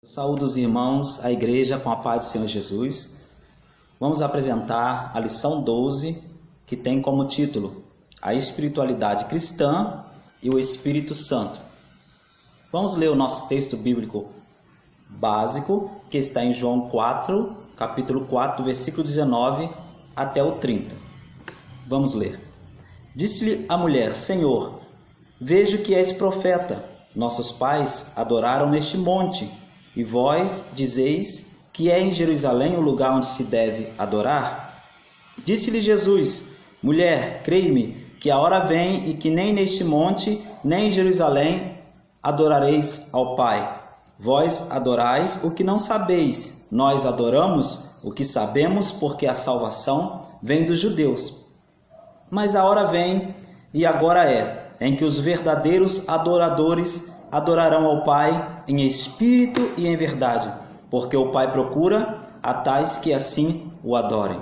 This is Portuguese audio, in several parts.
Saúdo os irmãos, a igreja com a paz do Senhor Jesus. Vamos apresentar a lição 12, que tem como título A Espiritualidade Cristã e o Espírito Santo. Vamos ler o nosso texto bíblico básico, que está em João 4, capítulo 4, do versículo 19 até o 30. Vamos ler. Disse-lhe a mulher: Senhor, vejo que és profeta. Nossos pais adoraram neste monte, e vós dizeis que é em Jerusalém o lugar onde se deve adorar? Disse-lhe Jesus: Mulher, crei-me, que a hora vem e que nem neste monte, nem em Jerusalém adorareis ao Pai. Vós adorais o que não sabeis, nós adoramos o que sabemos, porque a salvação vem dos judeus. Mas a hora vem, e agora é, em que os verdadeiros adoradores adorarão ao Pai em espírito e em verdade, porque o Pai procura a tais que assim o adorem.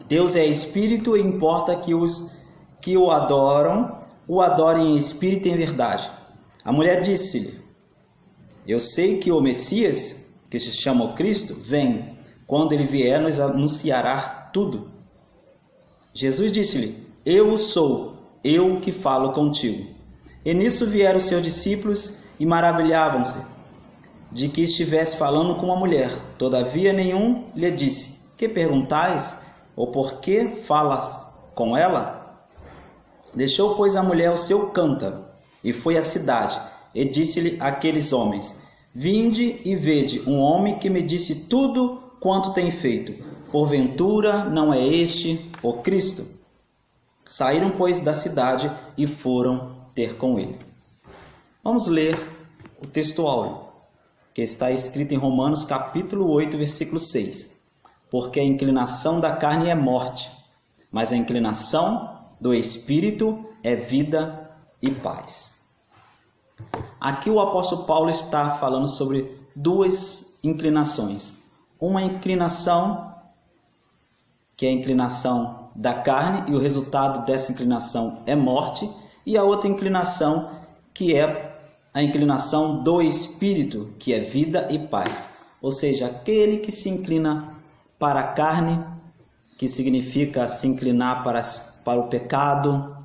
Deus é espírito e importa que os que o adorem em espírito e em verdade. A mulher disse-lhe: Eu sei que o Messias, que se chama o Cristo, vem. Quando ele vier, nos anunciará tudo. Jesus disse-lhe: Eu sou, eu que falo contigo. E nisso vieram os seus discípulos e maravilhavam-se de que estivesse falando com uma mulher. Todavia nenhum lhe disse: Que perguntais? Ou por que falas com ela? Deixou, pois, a mulher o seu cântaro e foi à cidade, e disse-lhe àqueles homens: Vinde e vede um homem que me disse tudo quanto tem feito. Porventura não é este o Cristo? Saíram, pois, da cidade e foram ter com ele. Vamos ler o texto áureo, que está escrito em Romanos capítulo 8, versículo 6. Porque a inclinação da carne é morte, mas a inclinação do Espírito é vida e paz. Aqui o apóstolo Paulo está falando sobre duas inclinações. Uma inclinação, que é a inclinação da carne, e o resultado dessa inclinação é morte, e a outra inclinação, que é a inclinação do Espírito, que é vida e paz. Ou seja, aquele que se inclina para a carne, que significa se inclinar para o pecado,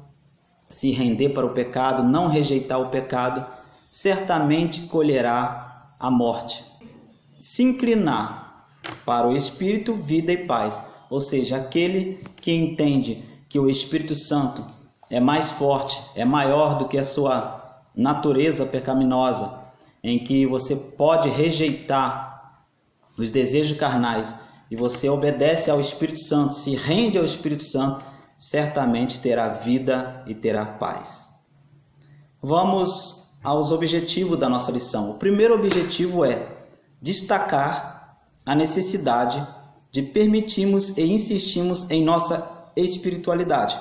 se render para o pecado, não rejeitar o pecado, certamente colherá a morte. Se inclinar para o Espírito, vida e paz. Ou seja, aquele que entende que o Espírito Santo é mais forte, é maior do que a sua natureza pecaminosa, em que você pode rejeitar os desejos carnais e você obedece ao Espírito Santo, se rende ao Espírito Santo, certamente terá vida e terá paz. Vamos aos objetivos da nossa lição. O primeiro objetivo é destacar a necessidade de permitirmos e insistirmos em nossa espiritualidade,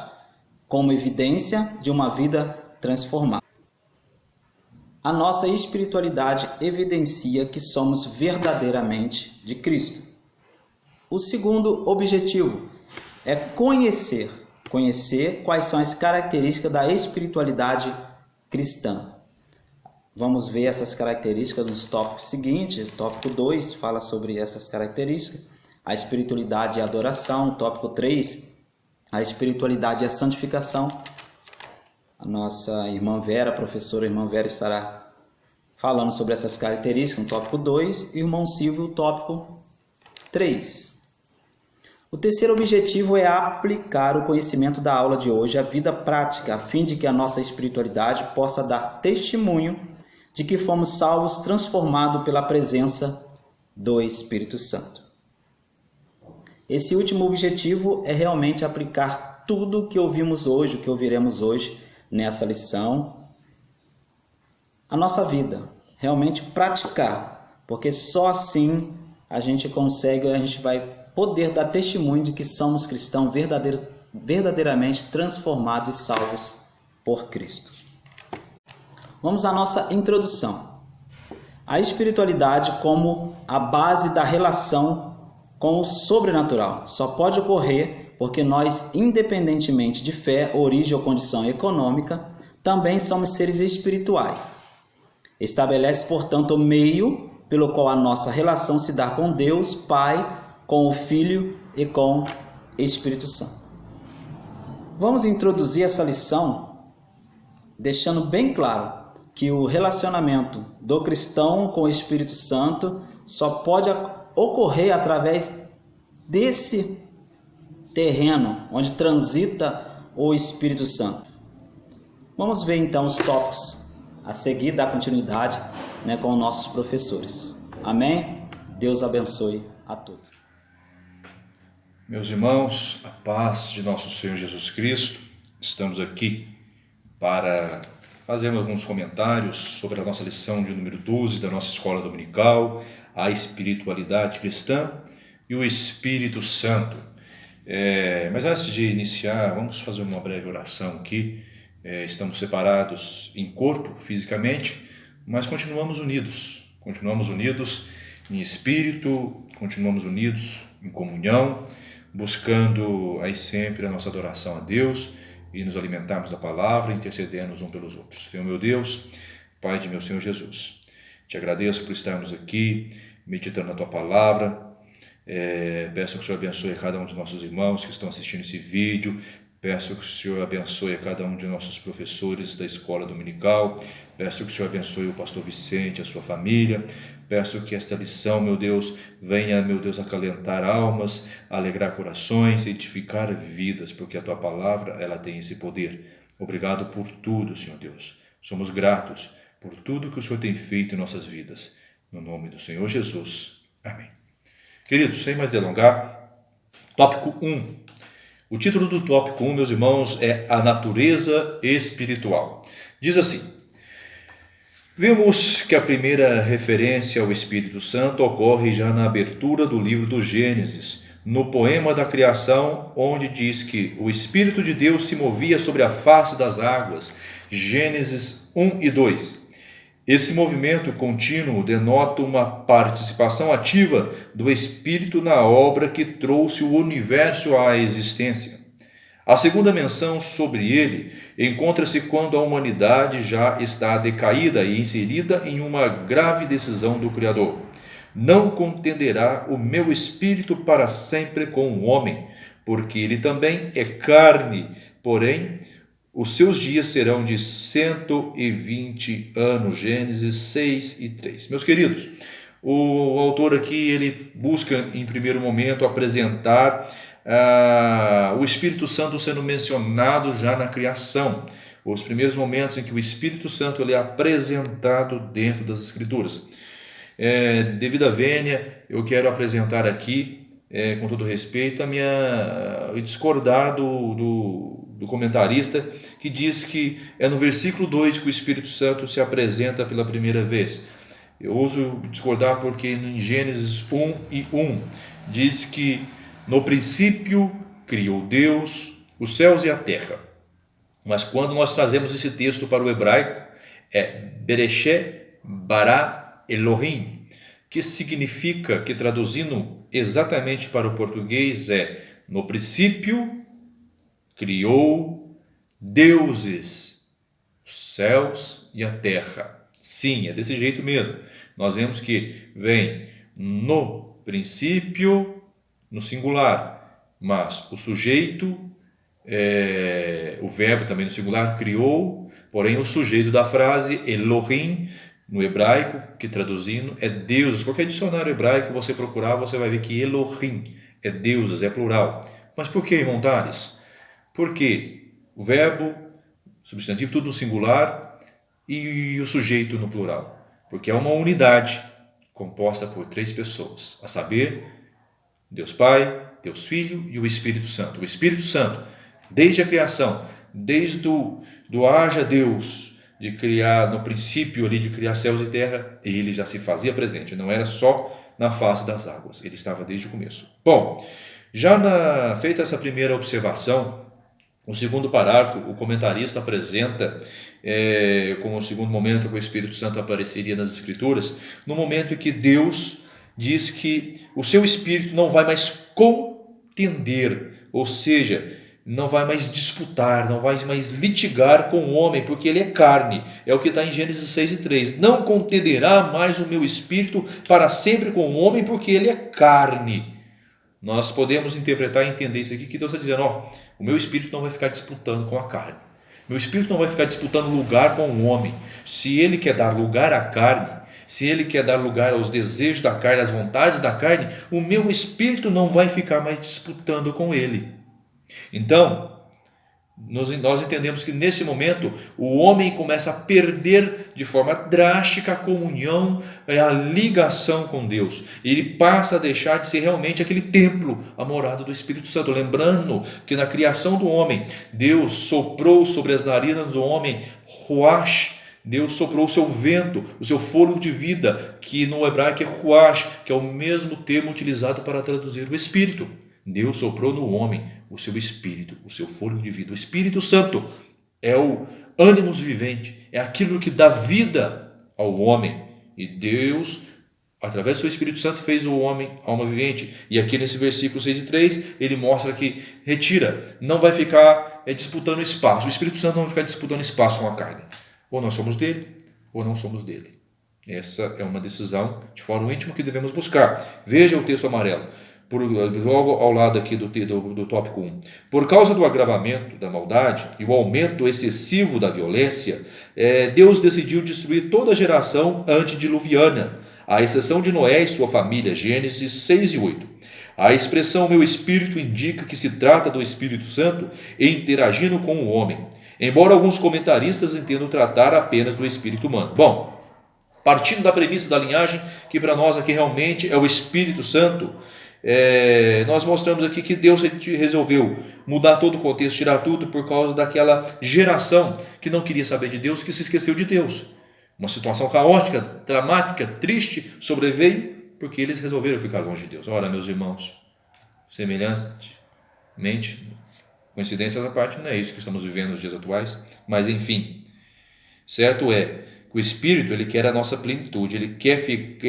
como evidência de uma vida transformada. A nossa espiritualidade evidencia que somos verdadeiramente de Cristo. O segundo objetivo é conhecer quais são as características da espiritualidade cristã. Vamos ver essas características nos tópicos seguintes. O tópico 2 fala sobre essas características. A espiritualidade e a adoração. O tópico 3, a espiritualidade e a santificação. A nossa irmã Vera, a professora irmã Vera, estará falando sobre essas características no tópico 2 e o irmão Silvio, no tópico 3. O terceiro objetivo é aplicar o conhecimento da aula de hoje à vida prática, a fim de que a nossa espiritualidade possa dar testemunho de que fomos salvos, transformados pela presença do Espírito Santo. Esse último objetivo é realmente aplicar tudo o que ouvimos hoje, o que ouviremos hoje nessa lição, a nossa vida. Realmente praticar, porque só assim a gente vai poder dar testemunho de que somos cristãos verdadeiramente transformados e salvos por Cristo. Vamos à nossa introdução. A espiritualidade como a base da relação com o sobrenatural só pode ocorrer porque nós, independentemente de fé, origem ou condição econômica, também somos seres espirituais. Estabelece, portanto, o meio pelo qual a nossa relação se dá com Deus, Pai, com o Filho e com o Espírito Santo. Vamos introduzir essa lição deixando bem claro que o relacionamento do cristão com o Espírito Santo só pode ocorrer através desse terreno onde transita o Espírito Santo. Vamos ver então os tópicos a seguir, dar continuidade, com os nossos professores. Amém? Deus abençoe a todos. Meus irmãos, a paz de nosso Senhor Jesus Cristo, estamos aqui para fazermos alguns comentários sobre a nossa lição de número 12 da nossa escola dominical, a espiritualidade cristã e o Espírito Santo. Mas antes de iniciar, vamos fazer uma breve oração aqui. Estamos separados em corpo, fisicamente, mas continuamos unidos em espírito, continuamos unidos em comunhão, buscando aí sempre a nossa adoração a Deus e nos alimentarmos da palavra, intercedendo uns pelos outros. Senhor meu Deus, Pai de meu Senhor Jesus, te agradeço por estarmos aqui, meditando na tua palavra. Peço que o Senhor abençoe cada um de nossos irmãos que estão assistindo esse vídeo. Peço que o Senhor abençoe a cada um de nossos professores da escola dominical. Peço que o Senhor abençoe o pastor Vicente, a sua família. Peço que esta lição, meu Deus, venha, meu Deus, acalentar almas, alegrar corações, edificar vidas, porque a tua palavra, ela tem esse poder. Obrigado por tudo, Senhor Deus. Somos gratos por tudo que o Senhor tem feito em nossas vidas. No nome do Senhor Jesus. Amém. Queridos, sem mais delongar, tópico 1. O título do tópico 1, meus irmãos, é a natureza espiritual. Diz assim: vemos que a primeira referência ao Espírito Santo ocorre já na abertura do livro do Gênesis, no poema da criação, onde diz que o Espírito de Deus se movia sobre a face das águas. Gênesis 1 e 2. Esse movimento contínuo denota uma participação ativa do Espírito na obra que trouxe o universo à existência. A segunda menção sobre ele encontra-se quando a humanidade já está decaída e inserida em uma grave decisão do Criador. Não contenderá o meu espírito para sempre com o homem, porque ele também é carne, porém os seus dias serão de 120 anos. Gênesis 6 e 3. Meus queridos, o autor aqui ele busca em primeiro momento apresentar o Espírito Santo sendo mencionado já na criação. Os primeiros momentos em que o Espírito Santo ele é apresentado dentro das Escrituras. Devido à vênia, eu quero apresentar aqui, com todo respeito, e discordar do comentarista que diz que é no versículo 2 que o Espírito Santo se apresenta pela primeira vez. Eu ouso discordar porque em Gênesis 1 e 1 diz que no princípio criou Deus os céus e a terra. Mas quando nós trazemos esse texto para o hebraico, é Bereshit bara Elohim, que significa, que traduzindo exatamente para o português é: no princípio criou deuses, os céus e a terra. Sim, é desse jeito mesmo. Nós vemos que vem no princípio, no singular, mas o sujeito, o verbo também no singular, criou, porém o sujeito da frase, Elohim, no hebraico, que traduzindo é deuses. Qualquer dicionário hebraico que você procurar, você vai ver que Elohim é deuses, é plural. Mas por que, irmão Tales? Porque o verbo, substantivo, tudo no singular e o sujeito no plural. Porque é uma unidade composta por 3 pessoas, a saber, Deus Pai, Deus Filho e o Espírito Santo. O Espírito Santo, desde a criação, desde do haja Deus, de criar, no princípio ali de criar céus e terra, ele já se fazia presente, não era só na face das águas, ele estava desde o começo. Bom, já feita essa primeira observação, no segundo parágrafo, o comentarista apresenta como o segundo momento que o Espírito Santo apareceria nas Escrituras, no momento em que Deus diz que o seu Espírito não vai mais contender, ou seja, não vai mais disputar, não vai mais litigar com o homem, porque ele é carne. É o que está em Gênesis 6:3. Não contenderá mais o meu espírito para sempre com o homem, porque ele é carne. Nós podemos interpretar e entender isso aqui, que Deus está dizendo, o meu espírito não vai ficar disputando com a carne. Meu espírito não vai ficar disputando lugar com o homem. Se ele quer dar lugar à carne, se ele quer dar lugar aos desejos da carne, às vontades da carne, o meu espírito não vai ficar mais disputando com ele. Então, nós entendemos que nesse momento o homem começa a perder de forma drástica a comunhão, a ligação com Deus. Ele passa a deixar de ser realmente aquele templo, a morada do Espírito Santo. Lembrando que na criação do homem, Deus soprou sobre as narinas do homem ruach. Deus soprou o seu vento, o seu fôlego de vida, que no hebraico é ruach, que é o mesmo termo utilizado para traduzir o Espírito. Deus soprou no homem o seu Espírito, o seu fôlego de vida. O Espírito Santo é o ânimos vivente, é aquilo que dá vida ao homem. E Deus, através do seu Espírito Santo, fez o homem alma vivente. E aqui nesse versículo 6:3, ele mostra que retira, não vai ficar disputando espaço. O Espírito Santo não vai ficar disputando espaço com a carne. Ou nós somos dele, ou não somos dele. Essa é uma decisão de fórum íntimo que devemos buscar. Veja o texto amarelo. Logo ao lado aqui do tópico 1. Por causa do agravamento da maldade e o aumento excessivo da violência, Deus decidiu destruir toda a geração antediluviana, à exceção de Noé e sua família, Gênesis 6 e 8. A expressão meu espírito indica que se trata do Espírito Santo interagindo com o homem, embora alguns comentaristas entendam tratar apenas do espírito humano. Bom, partindo da premissa da linhagem, que para nós aqui realmente é o Espírito Santo, nós mostramos aqui que Deus resolveu mudar todo o contexto, tirar tudo por causa daquela geração que não queria saber de Deus, que se esqueceu de Deus. Uma situação caótica, dramática, triste sobreveio porque eles resolveram ficar longe de Deus. Ora, meus irmãos, semelhantemente, coincidência da parte, não é isso que estamos vivendo nos dias atuais, mas enfim, certo é que o Espírito, ele quer a nossa plenitude, ele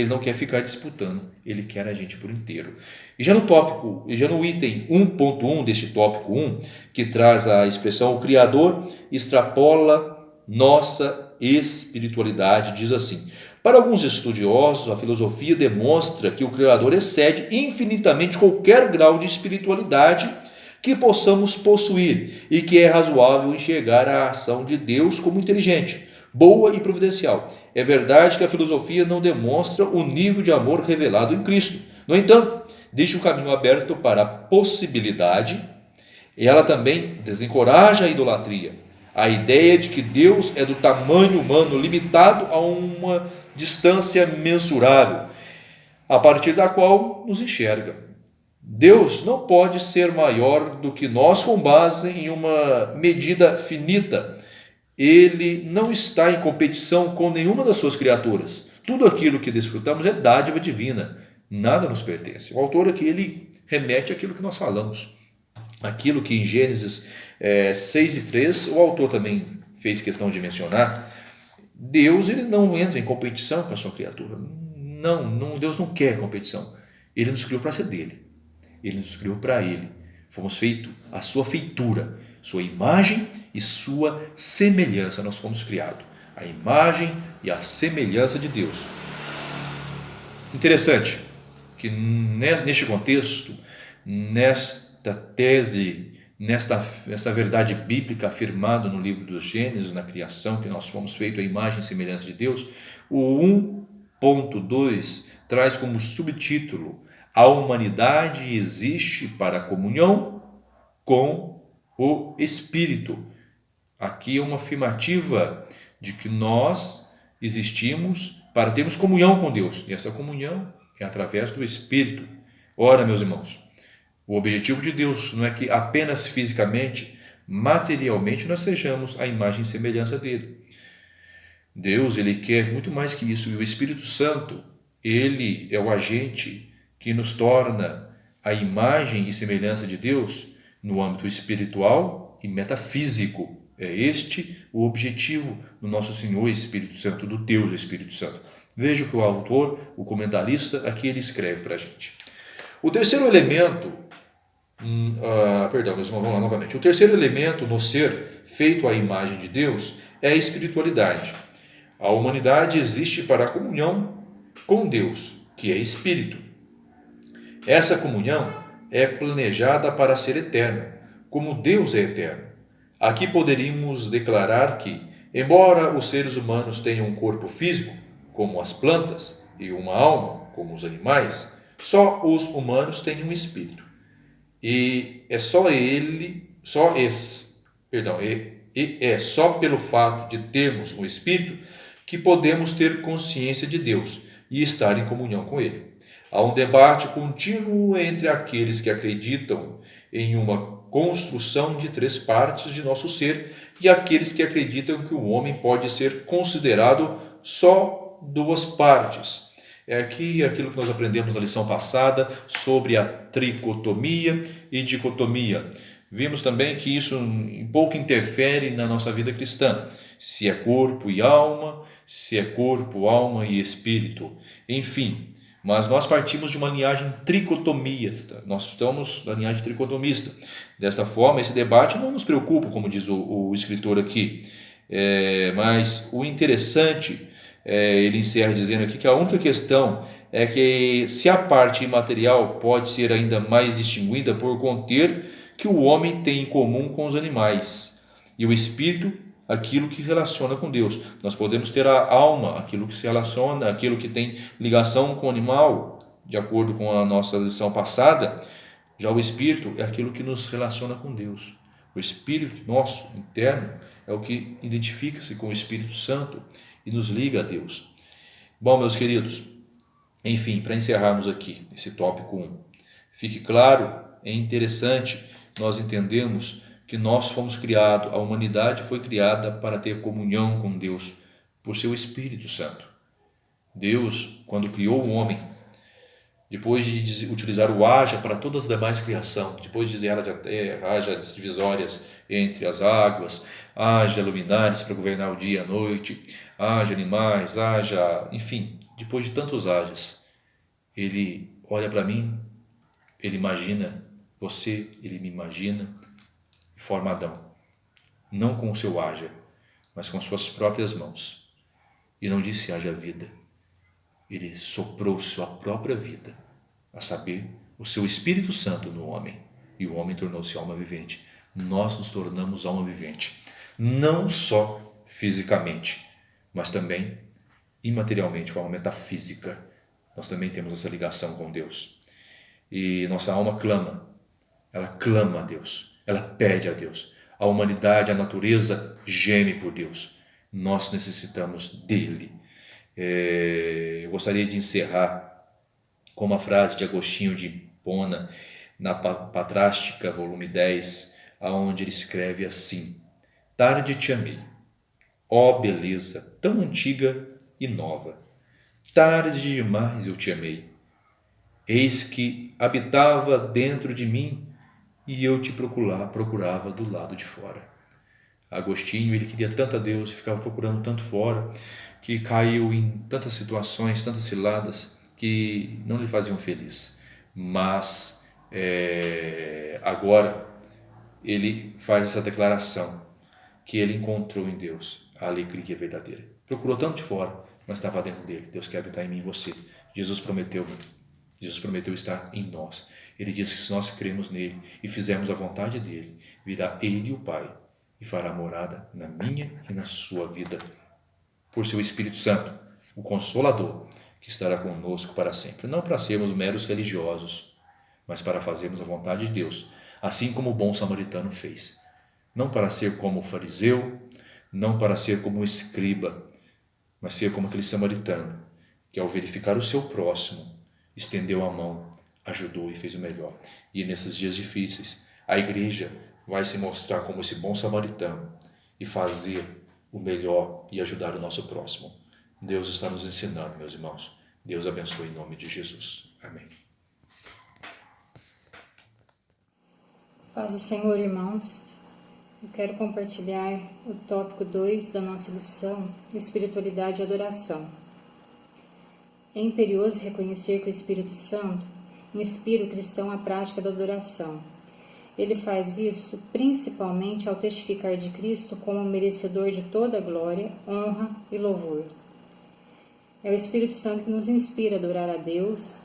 não quer ficar disputando, ele quer a gente por inteiro. E já no item 1.1 deste tópico 1, que traz a expressão o Criador extrapola nossa espiritualidade, diz assim: para alguns estudiosos, a filosofia demonstra que o Criador excede infinitamente qualquer grau de espiritualidade que possamos possuir e que é razoável enxergar a ação de Deus como inteligente, boa e providencial. É verdade que a filosofia não demonstra o nível de amor revelado em Cristo. No entanto, deixa o caminho aberto para a possibilidade, e ela também desencoraja a idolatria. A ideia de que Deus é do tamanho humano limitado a uma distância mensurável, a partir da qual nos enxerga. Deus não pode ser maior do que nós com base em uma medida finita. Ele não está em competição com nenhuma das suas criaturas. Tudo aquilo que desfrutamos é dádiva divina. Nada nos pertence. O autor aqui, ele remete àquilo que nós falamos. Aquilo que em Gênesis 6 e 3, o autor também fez questão de mencionar. Deus, ele não entra em competição com a sua criatura. Não, Deus não quer competição. Ele nos criou para ser dele. Ele nos criou para ele. Fomos feitos a sua feitura, sua imagem e sua semelhança. Nós fomos criados a imagem e a semelhança de Deus. Interessante que neste contexto, nesta tese, nesta verdade bíblica afirmada no livro dos Gênesis, na criação, que nós fomos feitos a imagem e semelhança de Deus, o 1.2 traz como subtítulo: a humanidade existe para a comunhão com o Espírito. Aqui é uma afirmativa de que nós existimos para termos comunhão com Deus, e essa comunhão é através do Espírito. Ora, meus irmãos, o objetivo de Deus não é que apenas fisicamente, materialmente, nós sejamos a imagem e semelhança dele. Deus, ele quer muito mais que isso, e o Espírito Santo, ele é o agente que nos torna a imagem e semelhança de Deus no âmbito espiritual e metafísico. É este o objetivo do nosso Senhor Espírito Santo, do Deus Espírito Santo. Veja o que o autor, o comentarista, aqui ele escreve para a gente. O terceiro elemento Vamos lá novamente. O terceiro elemento no ser feito à imagem de Deus é a espiritualidade. A humanidade existe para a comunhão com Deus, que é espírito. Essa comunhão é planejada para ser eterna, como Deus é eterno. Aqui poderíamos declarar que, embora os seres humanos tenham um corpo físico, como as plantas, e uma alma, como os animais, só os humanos têm um espírito. E é só pelo fato de termos um espírito que podemos ter consciência de Deus e estar em comunhão com Ele. Há um debate contínuo entre aqueles que acreditam em uma construção de 3 partes de nosso ser e aqueles que acreditam que o homem pode ser considerado só 2 partes. É aqui aquilo que nós aprendemos na lição passada sobre a tricotomia e dicotomia. Vimos também que isso pouco interfere na nossa vida cristã. Se é corpo e alma, se é corpo, alma e espírito. Enfim, mas nós partimos de uma linhagem tricotomista. Nós estamos na linhagem tricotomista. Desta forma, esse debate não nos preocupa, como diz o escritor aqui. Mas o interessante, ele encerra dizendo aqui que a única questão é que se a parte imaterial pode ser ainda mais distinguida por conter que o homem tem em comum com os animais e o espírito aquilo que relaciona com Deus. Nós podemos ter a alma, aquilo que se relaciona, aquilo que tem ligação com o animal, de acordo com a nossa lição passada. Já o espírito é aquilo que nos relaciona com Deus. O espírito nosso interno é o que identifica-se com o Espírito Santo e nos liga a Deus. Bom, meus queridos, enfim, para encerrarmos aqui esse tópico 1, fique claro, é interessante nós entendemos que nós fomos criados, a humanidade foi criada para ter comunhão com Deus por seu Espírito Santo. Deus, quando criou o homem, depois de utilizar o haja para todas as demais criações, depois de dizer haja divisórias entre as águas, haja luminares para governar o dia e a noite, haja animais, enfim, depois de tantos hajas, ele olha para mim, ele imagina você, ele me imagina e forma Adão, não com o seu haja, mas com suas próprias mãos. E não disse haja vida, ele soprou sua própria vida, a saber, o seu Espírito Santo no homem, e o homem tornou-se alma vivente. Nós nos tornamos alma vivente, não só fisicamente, mas também imaterialmente, de forma metafísica. Nós também temos essa ligação com Deus. E nossa alma clama, ela clama a Deus, ela pede a Deus. A humanidade, a natureza geme por Deus. Nós necessitamos dele. Eu gostaria de encerrar com uma frase de Agostinho de Hipona, na Patrástica, volume 10, onde ele escreve assim: tarde te amei, ó beleza tão antiga e nova, tarde demais eu te amei, eis que habitava dentro de mim e eu te procurava do lado de fora. Agostinho, ele queria tanto a Deus, ficava procurando tanto fora, que caiu em tantas situações, tantas ciladas, que não lhe faziam feliz. Mas agora ele faz essa declaração, que ele encontrou em Deus a alegria verdadeira. Procurou tanto de fora, mas estava dentro dele. Deus quer habitar em mim e você. Jesus prometeu estar em nós. Ele disse que se nós cremos nele e fizermos a vontade dele, virá ele, o Pai, e fará morada na minha e na sua vida, por seu Espírito Santo, o Consolador, que estará conosco para sempre. Não para sermos meros religiosos, mas para fazermos a vontade de Deus, assim como o bom samaritano fez. Não para ser como o fariseu, não para ser como o escriba, mas ser como aquele samaritano, que ao verificar o seu próximo, estendeu a mão, ajudou e fez o melhor. E nesses dias difíceis, a igreja vai se mostrar como esse bom samaritano e fazer o melhor e ajudar o nosso próximo. Deus está nos ensinando, meus irmãos. Deus abençoe em nome de Jesus. Amém. Paz do Senhor, irmãos. Eu quero compartilhar o tópico 2 da nossa lição, Espiritualidade e Adoração. É imperioso reconhecer que o Espírito Santo inspira o cristão à prática da adoração. Ele faz isso principalmente ao testificar de Cristo como merecedor de toda glória, honra e louvor. É o Espírito Santo que nos inspira a adorar a Deus,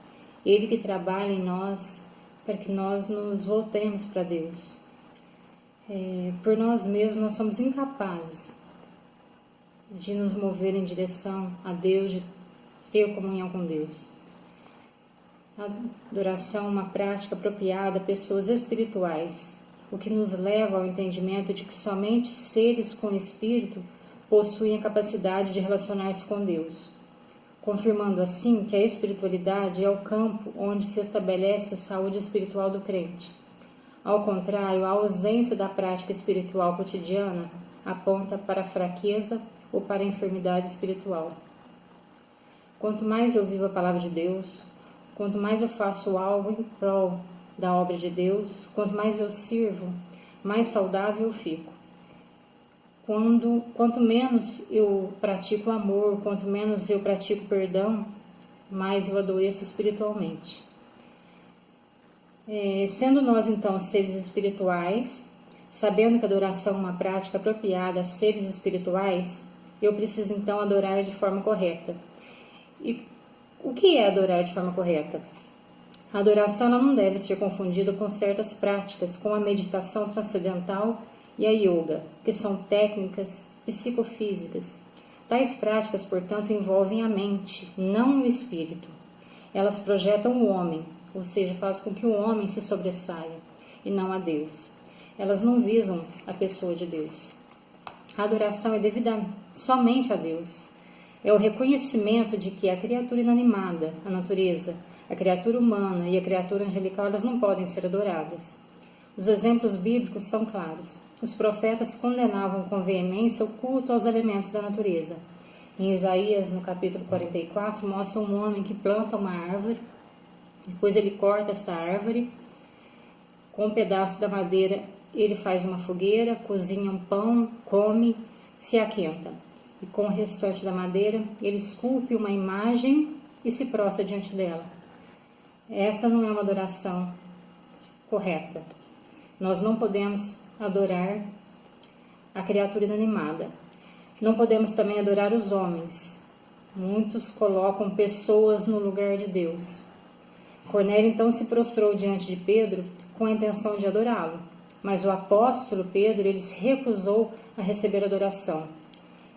Ele que trabalha em nós para que nós nos voltemos para Deus. Por nós mesmos, nós somos incapazes de nos mover em direção a Deus, de ter comunhão com Deus. A adoração é uma prática apropriada a pessoas espirituais, o que nos leva ao entendimento de que somente seres com espírito possuem a capacidade de relacionar-se com Deus, confirmando assim que a espiritualidade é o campo onde se estabelece a saúde espiritual do crente. Ao contrário, a ausência da prática espiritual cotidiana aponta para a fraqueza ou para a enfermidade espiritual. Quanto mais eu vivo a palavra de Deus, quanto mais eu faço algo em prol da obra de Deus, quanto mais eu sirvo, mais saudável eu fico. Quanto menos eu pratico amor, quanto menos eu pratico perdão, mais eu adoeço espiritualmente. Sendo nós então seres espirituais, sabendo que a adoração é uma prática apropriada a seres espirituais, eu preciso então adorar de forma correta. E o que é adorar de forma correta? A adoração ela não deve ser confundida com certas práticas, como a meditação transcendental e a yoga, que são técnicas psicofísicas. Tais práticas, portanto, envolvem a mente, não o espírito. Elas projetam o homem, ou seja, fazem com que o homem se sobressaia, e não a Deus. Elas não visam a pessoa de Deus. A adoração é devida somente a Deus. É o reconhecimento de que a criatura inanimada, a natureza, a criatura humana e a criatura angelical, elas não podem ser adoradas. Os exemplos bíblicos são claros. Os profetas condenavam com veemência o culto aos elementos da natureza. Em Isaías, no capítulo 44, mostra um homem que planta uma árvore, depois ele corta esta árvore, com um pedaço da madeira ele faz uma fogueira, cozinha um pão, come, se aquenta. E com o restante da madeira, ele esculpe uma imagem e se prostra diante dela. Essa não é uma adoração correta. Nós não podemos adorar a criatura inanimada. Não podemos também adorar os homens. Muitos colocam pessoas no lugar de Deus. Cornélio então se prostrou diante de Pedro com a intenção de adorá-lo. Mas o apóstolo Pedro, ele se recusou a receber adoração.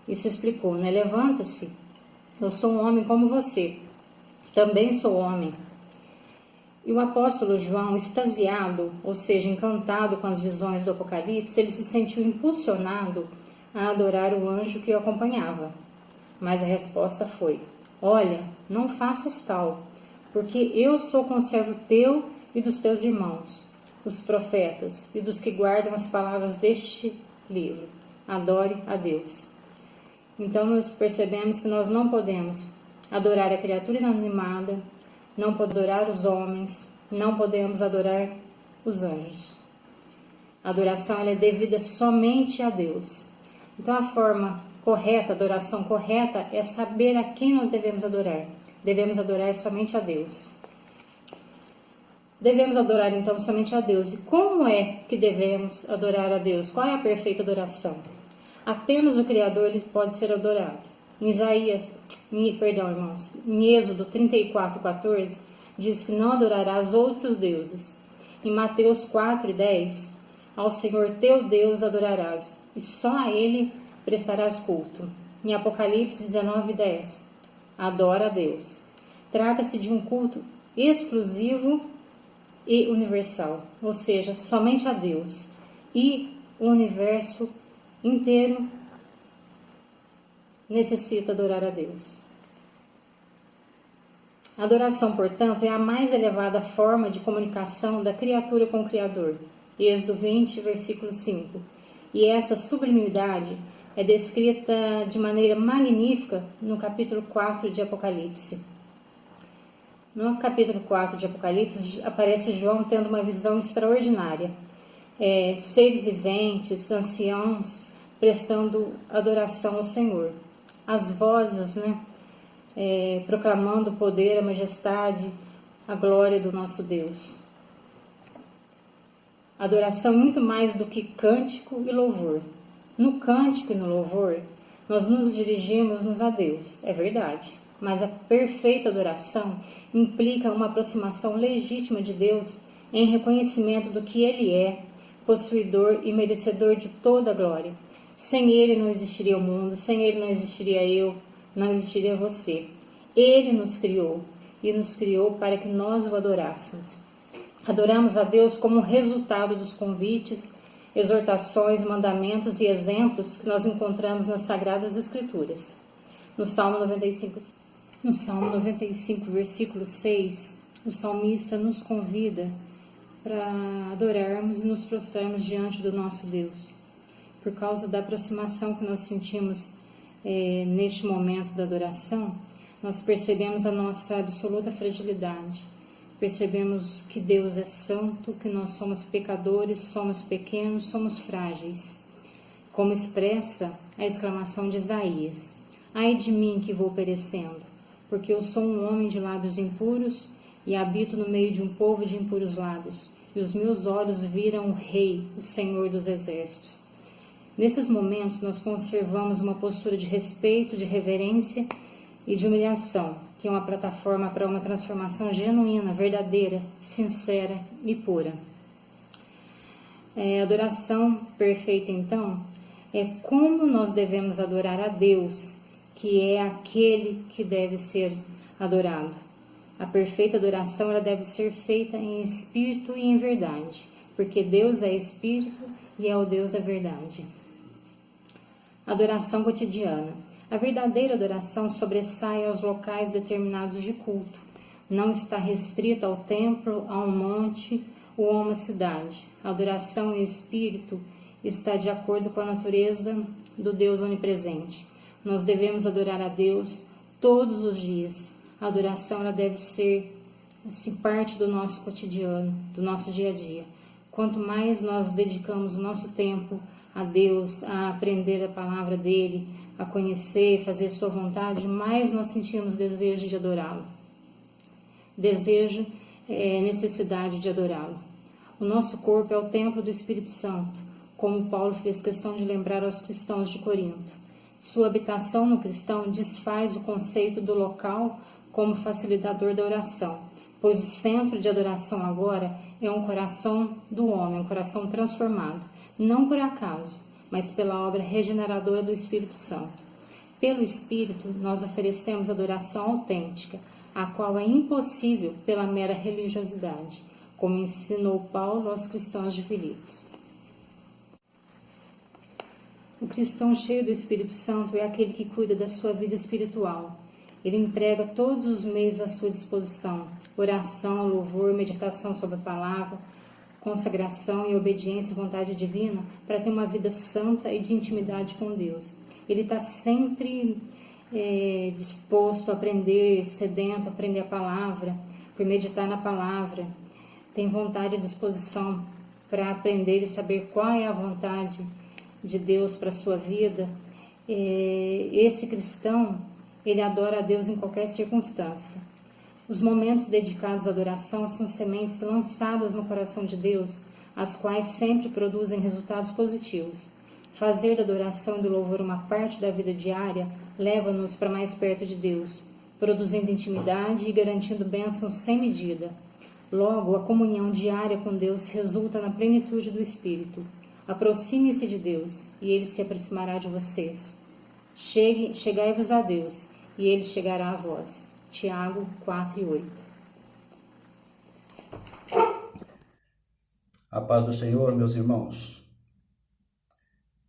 E se explicou, né? Levanta-se, eu sou um homem como você, também sou homem. E o apóstolo João, extasiado, ou seja, encantado com as visões do Apocalipse, ele se sentiu impulsionado a adorar o anjo que o acompanhava. Mas a resposta foi, olha, não faças tal, porque eu sou conservo teu e dos teus irmãos, os profetas, e dos que guardam as palavras deste livro. Adore a Deus. Então nós percebemos que nós não podemos adorar a criatura inanimada, não podemos adorar os homens, não podemos adorar os anjos. A adoração ela é devida somente a Deus. Então a forma correta, a adoração correta é saber a quem nós devemos adorar. Devemos adorar somente a Deus. Devemos adorar então somente a Deus. E como é que devemos adorar a Deus? Qual é a perfeita adoração? Apenas o Criador ele pode ser adorado. Em em Êxodo 34:14, diz que não adorarás outros deuses. Em Mateus 4:10, ao Senhor teu Deus adorarás, e só a Ele prestarás culto. Em Apocalipse 19:10, adora a Deus. Trata-se de um culto exclusivo e universal, ou seja, somente a Deus. E o universo inteiro necessita adorar a Deus. A adoração, portanto, é a mais elevada forma de comunicação da criatura com o Criador. Êxodo 20, versículo 5. E essa sublimidade é descrita de maneira magnífica no capítulo 4 de Apocalipse. No capítulo 4 de Apocalipse aparece João tendo uma visão extraordinária. Seres viventes, anciãos, prestando adoração ao Senhor. As vozes, proclamando o poder, a majestade, a glória do nosso Deus. Adoração é muito mais do que cântico e louvor. No cântico e no louvor, nós nos dirigimos a Deus, é verdade, mas a perfeita adoração implica uma aproximação legítima de Deus em reconhecimento do que Ele é, possuidor e merecedor de toda a glória. Sem Ele não existiria o mundo, sem Ele não existiria eu, não existiria você. Ele nos criou e nos criou para que nós o adorássemos. Adoramos a Deus como resultado dos convites, exortações, mandamentos e exemplos que nós encontramos nas Sagradas Escrituras. No Salmo 95, versículo 6, o salmista nos convida para adorarmos e nos prostrarmos diante do nosso Deus. Por causa da aproximação que nós sentimos neste momento da adoração, nós percebemos a nossa absoluta fragilidade. Percebemos que Deus é santo, que nós somos pecadores, somos pequenos, somos frágeis. Como expressa a exclamação de Isaías: ai de mim que vou perecendo, porque eu sou um homem de lábios impuros e habito no meio de um povo de impuros lábios, e os meus olhos viram o Rei, o Senhor dos Exércitos. Nesses momentos nós conservamos uma postura de respeito, de reverência e de humilhação, que é uma plataforma para uma transformação genuína, verdadeira, sincera e pura. A adoração perfeita, então, é como nós devemos adorar a Deus, que é aquele que deve ser adorado. A perfeita adoração ela deve ser feita em espírito e em verdade, porque Deus é espírito e é o Deus da verdade. Adoração cotidiana. A verdadeira adoração sobressai aos locais determinados de culto. Não está restrita ao templo, a um monte ou a uma cidade. A adoração em espírito está de acordo com a natureza do Deus onipresente. Nós devemos adorar a Deus todos os dias. A adoração ela deve ser assim, parte do nosso cotidiano, do nosso dia a dia. Quanto mais nós dedicamos o nosso tempo a Deus, a aprender a palavra dele, a conhecer, fazer sua vontade, mais nós sentimos desejo de adorá-lo. Desejo é necessidade de adorá-lo. O nosso corpo é o templo do Espírito Santo, como Paulo fez questão de lembrar aos cristãos de Corinto. Sua habitação no cristão desfaz o conceito do local como facilitador da oração, pois o centro de adoração agora é um coração do homem, um coração transformado, não por acaso, mas pela obra regeneradora do Espírito Santo. Pelo Espírito, nós oferecemos adoração autêntica, a qual é impossível pela mera religiosidade, como ensinou Paulo aos cristãos de Filipos. O cristão cheio do Espírito Santo é aquele que cuida da sua vida espiritual. Ele emprega todos os meios à sua disposição: oração, louvor, meditação sobre a palavra, consagração e obediência à vontade divina, para ter uma vida santa e de intimidade com Deus. Ele está sempre disposto a aprender, sedento a aprender a palavra, por meditar na palavra. Tem vontade e disposição para aprender e saber qual é a vontade de Deus para a sua vida. Esse cristão, ele adora a Deus em qualquer circunstância. Os momentos dedicados à adoração são sementes lançadas no coração de Deus, as quais sempre produzem resultados positivos. Fazer da adoração e do louvor uma parte da vida diária leva-nos para mais perto de Deus, produzindo intimidade e garantindo bênçãos sem medida. Logo, a comunhão diária com Deus resulta na plenitude do Espírito. Aproxime-se de Deus, e Ele se aproximará de vocês. Chegai-vos a Deus, e Ele chegará a vós. Tiago 4:8. A paz do Senhor, meus irmãos.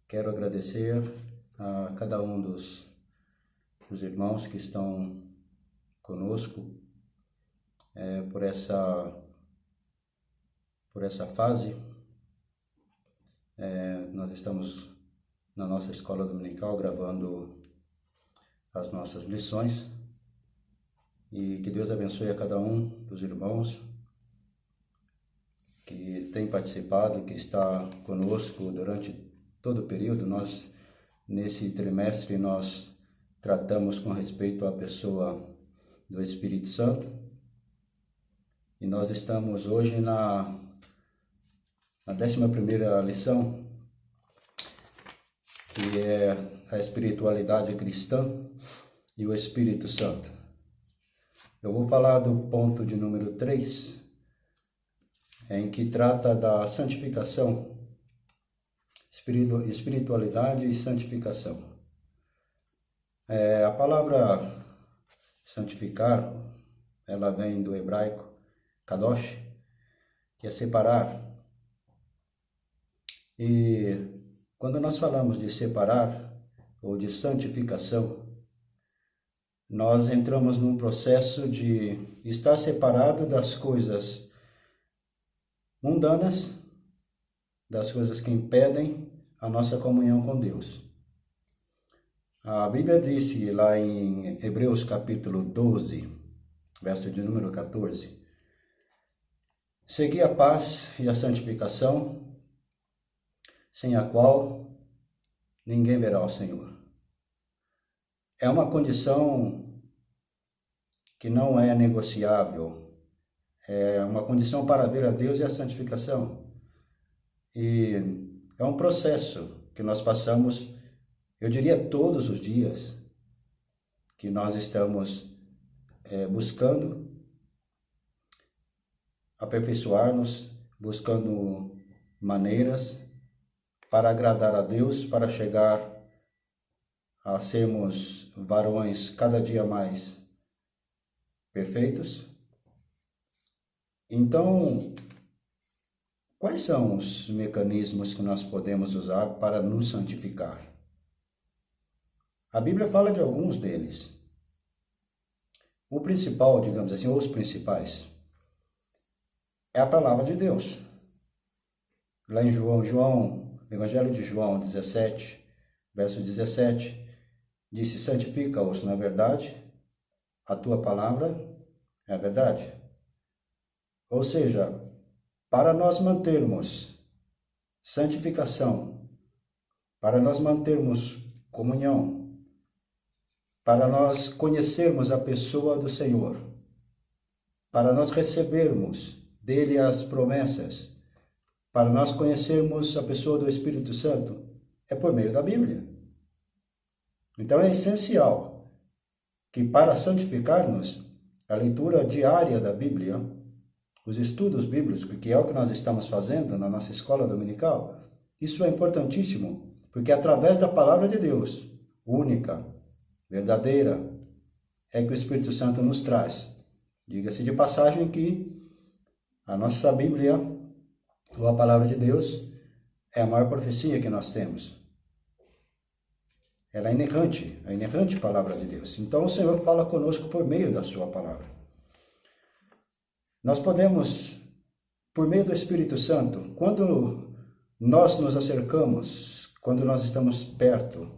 Quero agradecer a cada um dos irmãos que estão conosco por essa fase. Nós estamos na nossa escola dominical gravando as nossas lições, e que Deus abençoe a cada um dos irmãos que tem participado, que está conosco durante todo o período. Nós, nesse trimestre, nós tratamos com respeito à pessoa do Espírito Santo, e nós estamos hoje na 11ª lição, que é a espiritualidade cristã e o Espírito Santo. Eu vou falar do ponto de número 3, em que trata da santificação, espiritualidade e santificação. A palavra santificar, ela vem do hebraico kadosh, que é separar. E quando nós falamos de separar ou de santificação, nós entramos num processo de estar separado das coisas mundanas, das coisas que impedem a nossa comunhão com Deus. A Bíblia disse lá em Hebreus capítulo 12, verso de número 14, segui a paz e a santificação, sem a qual ninguém verá o Senhor. É uma condição que não é negociável, é uma condição para ver a Deus e a santificação. E é um processo que nós passamos, eu diria todos os dias, que nós estamos buscando aperfeiçoar-nos, buscando maneiras para agradar a Deus, para chegar a sermos varões cada dia mais perfeitos. Então, quais são os mecanismos que nós podemos usar para nos santificar? A Bíblia fala de alguns deles. O principal, digamos assim, ou os principais, é a palavra de Deus. Lá em Evangelho de João 17, verso 17, disse: santifica-os na verdade, a tua palavra é a verdade. Ou seja, para nós mantermos santificação, para nós mantermos comunhão, para nós conhecermos a pessoa do Senhor, para nós recebermos dele as promessas, para nós conhecermos a pessoa do Espírito Santo, é por meio da Bíblia. Então é essencial que, para santificar-nos, a leitura diária da Bíblia, os estudos bíblicos, que é o que nós estamos fazendo na nossa escola dominical, isso é importantíssimo, porque através da palavra de Deus, única, verdadeira, é que o Espírito Santo nos traz. Diga-se de passagem que a nossa Bíblia, ou a palavra de Deus, é a maior profecia que nós temos. Ela é inerrante, a inerrante palavra de Deus. Então o Senhor fala conosco por meio da sua palavra. Nós podemos, por meio do Espírito Santo, quando nós nos acercamos, quando nós estamos perto,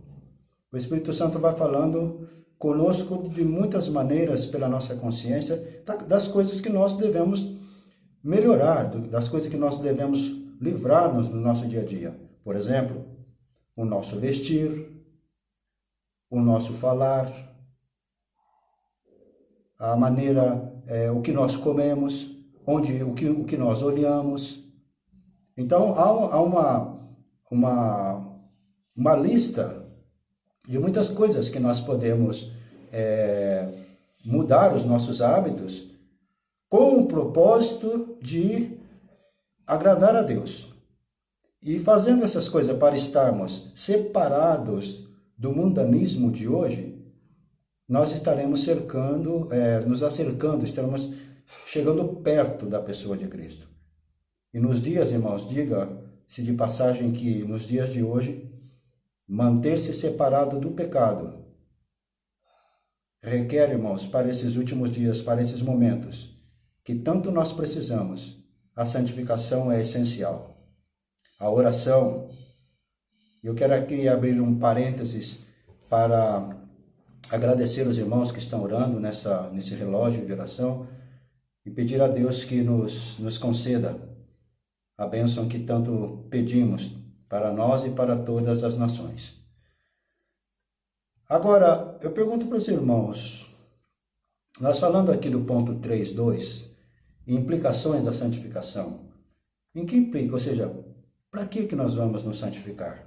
o Espírito Santo vai falando conosco de muitas maneiras pela nossa consciência, das coisas que nós devemos melhorar, das coisas que nós devemos livrar-nos no nosso dia a dia. Por exemplo, o nosso vestir, o nosso falar, a maneira, o que nós comemos, o que nós olhamos. Então, há uma lista de muitas coisas que nós podemos mudar os nossos hábitos com o propósito de agradar a Deus. E fazendo essas coisas para estarmos separados do mundanismo de hoje, nós estaremos nos acercando, estaremos chegando perto da pessoa de Cristo. E nos dias, irmãos, diga-se de passagem que nos dias de hoje, manter-se separado do pecado requer, irmãos, para esses últimos dias, para esses momentos, que tanto nós precisamos, a santificação é essencial. A oração, eu quero aqui abrir um parênteses para agradecer os irmãos que estão orando nesse relógio de oração e pedir a Deus que nos conceda a bênção que tanto pedimos para nós e para todas as nações. Agora, eu pergunto para os irmãos, nós falando aqui do ponto 3.2, implicações da santificação, Em que implica? Ou seja, para que nós vamos nos santificar?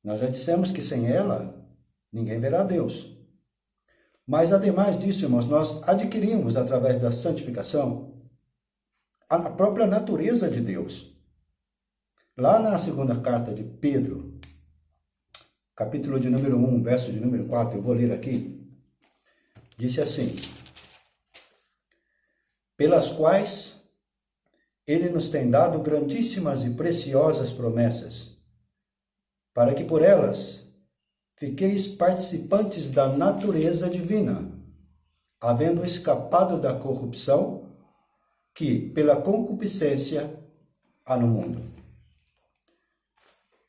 Nós já dissemos que sem ela, ninguém verá Deus. Mas, ademais disso, irmãos, nós adquirimos, através da santificação, a própria natureza de Deus. Lá na segunda carta de Pedro, capítulo de número 1, verso de número 4, eu vou ler aqui, disse assim: pelas quais ele nos tem dado grandíssimas e preciosas promessas, para que por elas fiqueis participantes da natureza divina, havendo escapado da corrupção que, pela concupiscência, há no mundo.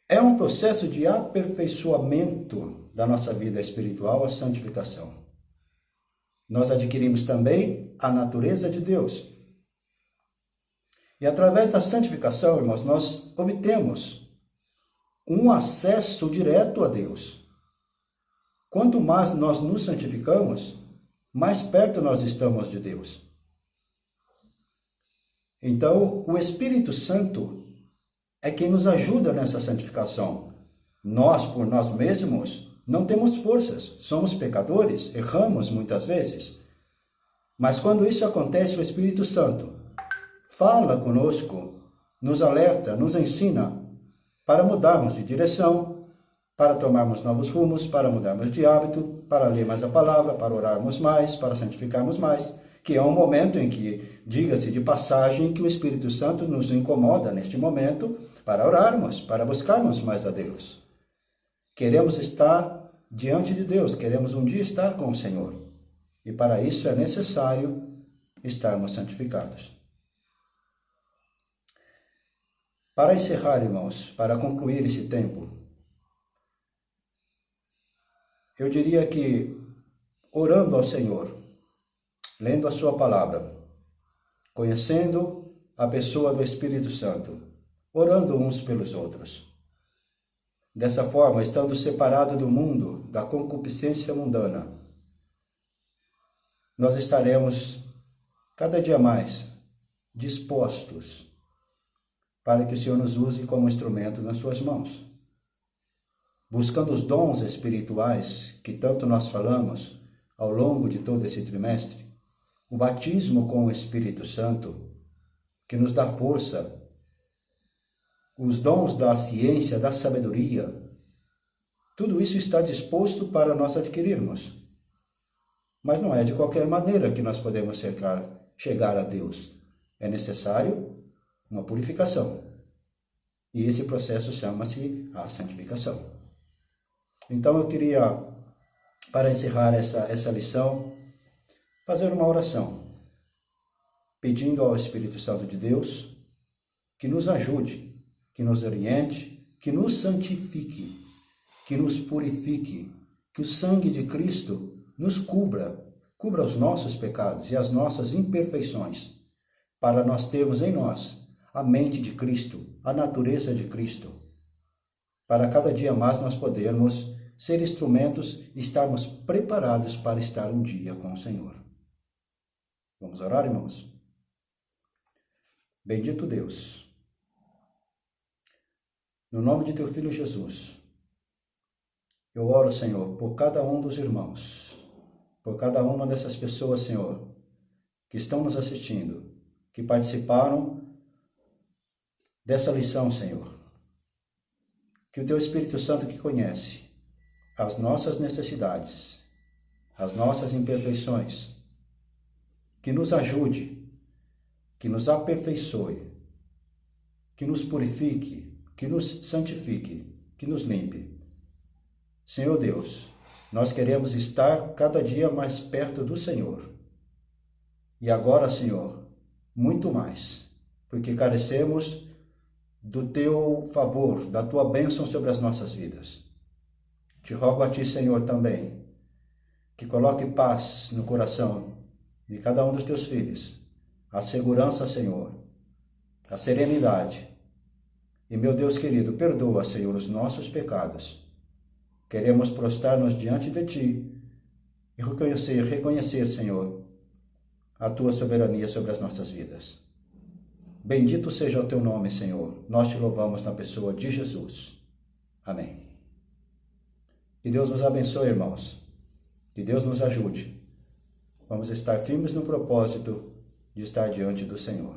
É um processo de aperfeiçoamento da nossa vida espiritual, a santificação. Nós adquirimos também a natureza de Deus. E através da santificação, irmãos, nós obtemos um acesso direto a Deus. Quanto mais nós nos santificamos, mais perto nós estamos de Deus. Então, o Espírito Santo é quem nos ajuda nessa santificação. Nós, por nós mesmos, não temos forças, somos pecadores, erramos muitas vezes. Mas quando isso acontece, o Espírito Santo fala conosco, nos alerta, nos ensina para mudarmos de direção, para tomarmos novos rumos, para mudarmos de hábito, para ler mais a palavra, para orarmos mais, para santificarmos mais, que é um momento em que, diga-se de passagem, que o Espírito Santo nos incomoda neste momento para orarmos, para buscarmos mais a Deus. Queremos estar diante de Deus, queremos um dia estar com o Senhor. E para isso é necessário estarmos santificados. Para encerrar, irmãos, para concluir esse tempo, eu diria que, orando ao Senhor, lendo a sua palavra, conhecendo a pessoa do Espírito Santo, orando uns pelos outros. Dessa forma, estando separado do mundo, da concupiscência mundana, nós estaremos cada dia mais dispostos para que o Senhor nos use como instrumento nas suas mãos. Buscando os dons espirituais que tanto nós falamos ao longo de todo esse trimestre, o batismo com o Espírito Santo, que nos dá força, os dons da ciência, da sabedoria, tudo isso está disposto para nós adquirirmos. Mas não é de qualquer maneira que nós podemos chegar a Deus. É necessário uma purificação. E esse processo chama-se a santificação. Então eu queria, para encerrar essa lição, fazer uma oração, pedindo ao Espírito Santo de Deus que nos ajude, que nos oriente, que nos santifique, que nos purifique, que o sangue de Cristo nos cubra os nossos pecados e as nossas imperfeições, para nós termos em nós a mente de Cristo, a natureza de Cristo, para cada dia mais nós podermos ser instrumentos e estarmos preparados para estar um dia com o Senhor. Vamos orar, irmãos? Bendito Deus, no nome de teu Filho Jesus, eu oro, Senhor, por cada um dos irmãos, por cada uma dessas pessoas, Senhor, que estão nos assistindo, que participaram dessa lição, Senhor. Que o teu Espírito Santo, que conhece as nossas necessidades, as nossas imperfeições, que nos ajude, que nos aperfeiçoe, que nos purifique, que nos santifique, que nos limpe. Senhor Deus, nós queremos estar cada dia mais perto do Senhor. E agora, Senhor, muito mais, porque carecemos do teu favor, da tua bênção sobre as nossas vidas. Te rogo a ti, Senhor, também, que coloque paz no coração de cada um dos teus filhos, a segurança, Senhor, a serenidade. E, meu Deus querido, perdoa, Senhor, os nossos pecados. Queremos prostrar-nos diante de ti e reconhecer, Senhor, a tua soberania sobre as nossas vidas. Bendito seja o teu nome, Senhor. Nós te louvamos na pessoa de Jesus. Amém. Que Deus nos abençoe, irmãos. Que Deus nos ajude. Vamos estar firmes no propósito de estar diante do Senhor.